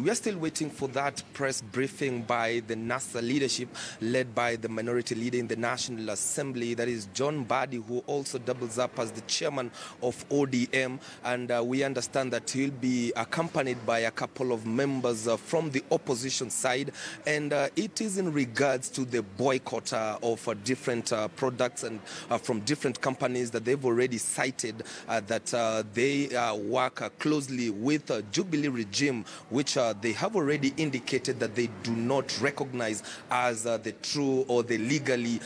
we are still waiting for that press briefing by the NASA leadership, led by the minority leader in the National Assembly, that is John Mbadi, who also doubles up as the chairman of ODM. And we understand that he'll be accompanied by a couple of members from the opposition side. And it is in regards to the boycott of different products and from different companies that they've already cited that they work closely with Jubilee regime, which they have already indicated that they do not recognize as the true or the legally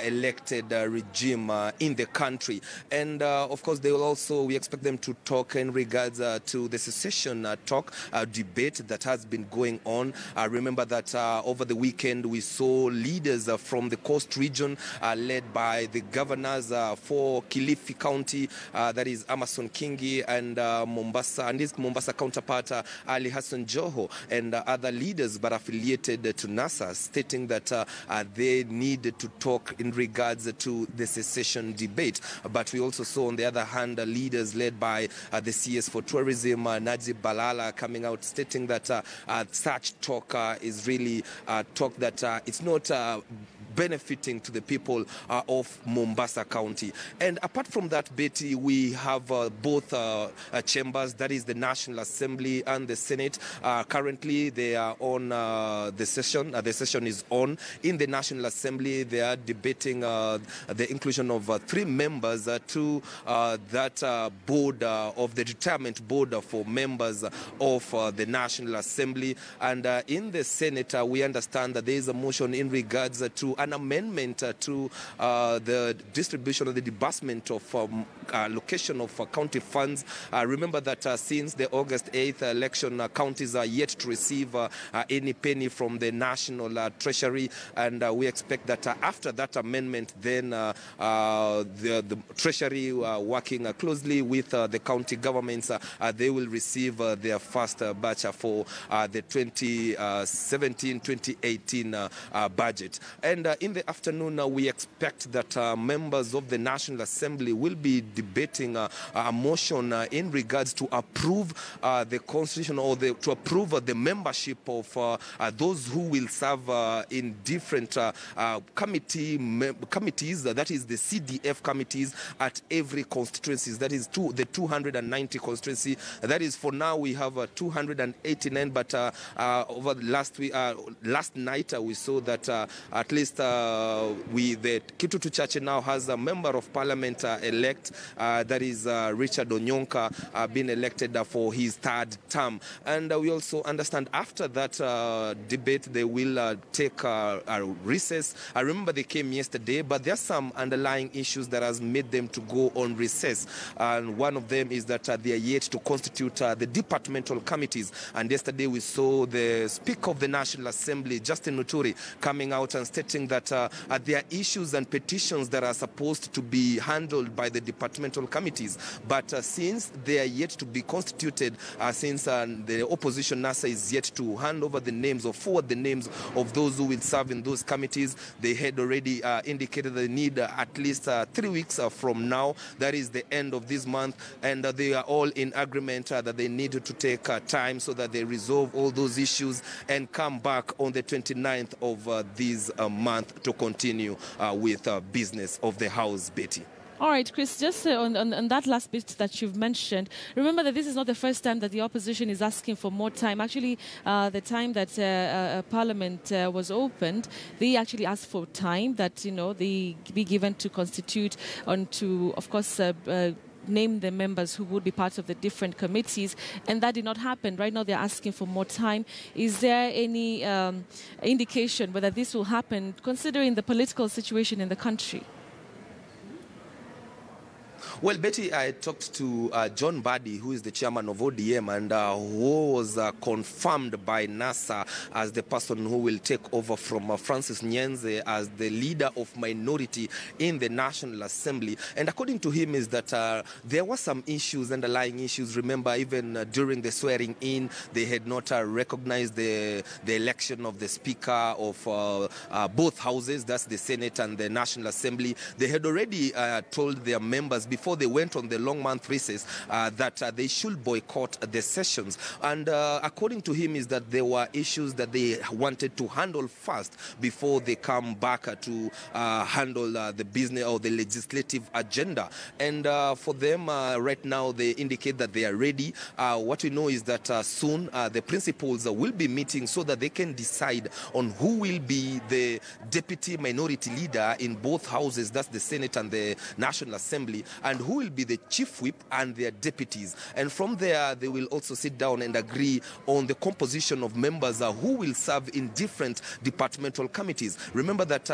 elected regime in the country. And of course, they will also, we expect them to talk in regards to the secession debate that has been going on. Remember that over the weekend we saw leaders from the coast region led by the governors for Kilifi County, that is Amason Kingi, and Mombasa, and his Mombasa counterpart Ali Hassan Joho, and other leaders but affiliated to NASA, stating that they need to talk in regards to the secession debate. But we also saw, on the other hand, leaders led by the CS for Tourism, Najib Balala, coming out stating that such talk is really talk that it's not benefiting to the people of Mombasa County. And apart from that, Betty, we have both chambers, that is the National Assembly and the Senate. Currently, they are on the session. The session is on. In the National Assembly, they are debating the inclusion of 3 members to that board of the retirement board for members of the National Assembly. And in the Senate, we understand that there is a motion in regards to an amendment to the distribution of the disbursement of allocation of county funds. Remember that since the August 8th election, counties are yet to receive any penny from the National Treasury, and we expect that after that amendment, then the Treasury, working closely with the county governments, they will receive their first batch for the 2017-2018 budget. And in the afternoon, we expect that members of the National Assembly will be debating a motion in regards to approve the constitution, or to approve the membership of those who will serve in different committees, that is the CDF committees at every constituencies, that is the 290 constituency. That is, for now we have 289, but over the last night we saw that at least the Kitutu Church now has a member of parliament elect, that is Richard Onyonka, being elected for his 3rd term. And we also understand after that debate they will take a recess. I remember they came yesterday, but there are some underlying issues that has made them to go on recess. And one of them is that they are yet to constitute the departmental committees. And yesterday we saw the Speaker of the National Assembly, Justin Muturi, coming out and stating that there are issues and petitions that are supposed to be handled by the departmental committees. But since they are yet to be constituted, since the opposition NASA is yet to hand over the names or forward the names of those who will serve in those committees, they had already indicated they need at least 3 weeks from now. That is the end of this month. And they are all in agreement that they need to take time so that they resolve all those issues and come back on the 29th of this month to continue with business of the House, Betty. All right, Chris, just on that last bit that you've mentioned, remember that this is not the first time that the opposition is asking for more time. Actually, the time that Parliament was opened, they actually asked for time that, they be given to constitute and to, of course, name the members who would be part of the different committees, and that did not happen. Right now they're asking for more time. Is there any indication whether this will happen, considering the political situation in the country? Well, Betty, I talked to John Mbadi, who is the chairman of ODM, and who was confirmed by NASA as the person who will take over from Francis Nyenze as the leader of minority in the National Assembly. And according to him is that there were some issues, underlying issues. Remember, even during the swearing in, they had not recognized the election of the Speaker of both houses, that's the Senate and the National Assembly. They had already told their members before before they went on the long month recess, that they should boycott the sessions. And according to him, is that there were issues that they wanted to handle first before they come back to handle the business or the legislative agenda. And for them, right now, they indicate that they are ready. What we know is that soon the principals will be meeting so that they can decide on who will be the deputy minority leader in both houses, that's the Senate and the National Assembly, and who will be the chief whip and their deputies. And from there, they will also sit down and agree on the composition of members who will serve in different departmental committees. Remember that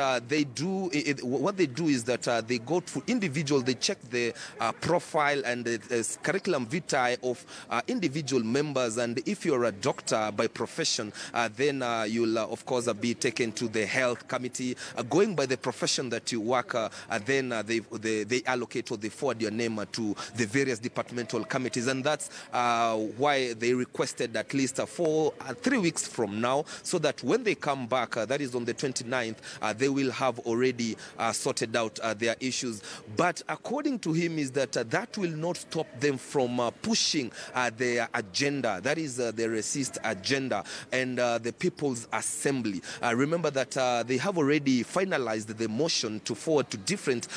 what they do is that they go to individual, they check the profile and the curriculum vitae of individual members. And if you're a doctor by profession, then you'll of course be taken to the health committee. Going by the profession that you work, then they allocate or they forward your name to the various departmental committees. And that's why they requested at least for 3 weeks from now, so that when they come back, that is on the 29th, they will have already sorted out their issues. But according to him, is that that will not stop them from pushing their agenda, that is the racist agenda and the People's Assembly. Remember that they have already finalized the motion to forward to different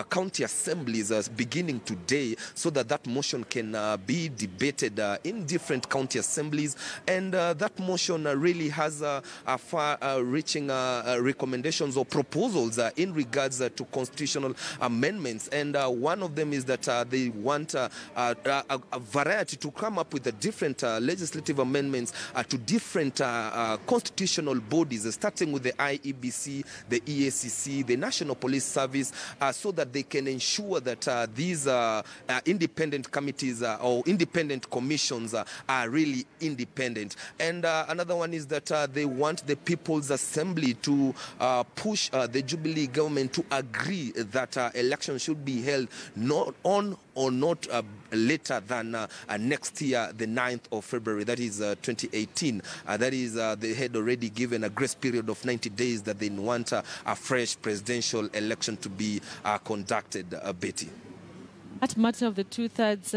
county assemblies beginning today, so that that motion can be debated in different county assemblies. And that motion really has far-reaching recommendations or proposals in regards to constitutional amendments. And one of them is that they want a variety to come up with the different legislative amendments to different constitutional bodies, starting with the IEBC, the EACC, the National Police Service, so that they can ensure that these independent committees or independent commissions are really independent. And another one is that they want the People's Assembly to push the Jubilee government to agree that elections should be held not on or not later than next year, the 9th of February, that is 2018. That is, they had already given a grace period of 90 days that they want a fresh presidential election to be conducted, Betty. That matter of the two-thirds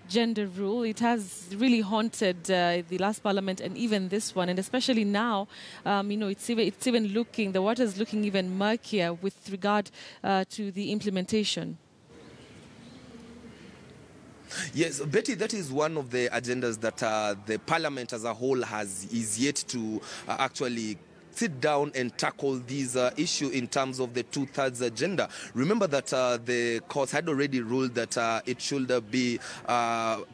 gender rule, it has really haunted the last parliament and even this one, and especially now, it's even looking, the water's looking even murkier with regard to the implementation. Yes, Betty, that is one of the agendas that the parliament as a whole is yet to actually sit down and tackle this issue in terms of the two-thirds agenda. Remember that the courts had already ruled that it should be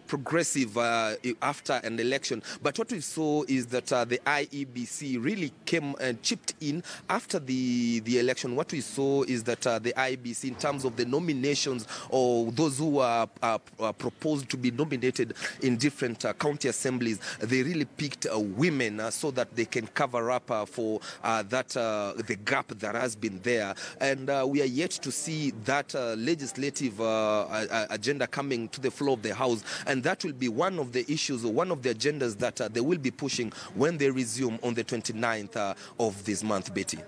progressive after an election. But what we saw is that the IEBC really came and chipped in after the election. What we saw is that the IEBC, in terms of the nominations or those who are proposed to be nominated in different county assemblies, they really picked women so that they can cover up for the gap that has been there. And we are yet to see that legislative agenda coming to the floor of the House. And that will be one of the issues, or one of the agendas that they will be pushing when they resume on the 29th of this month, Betty.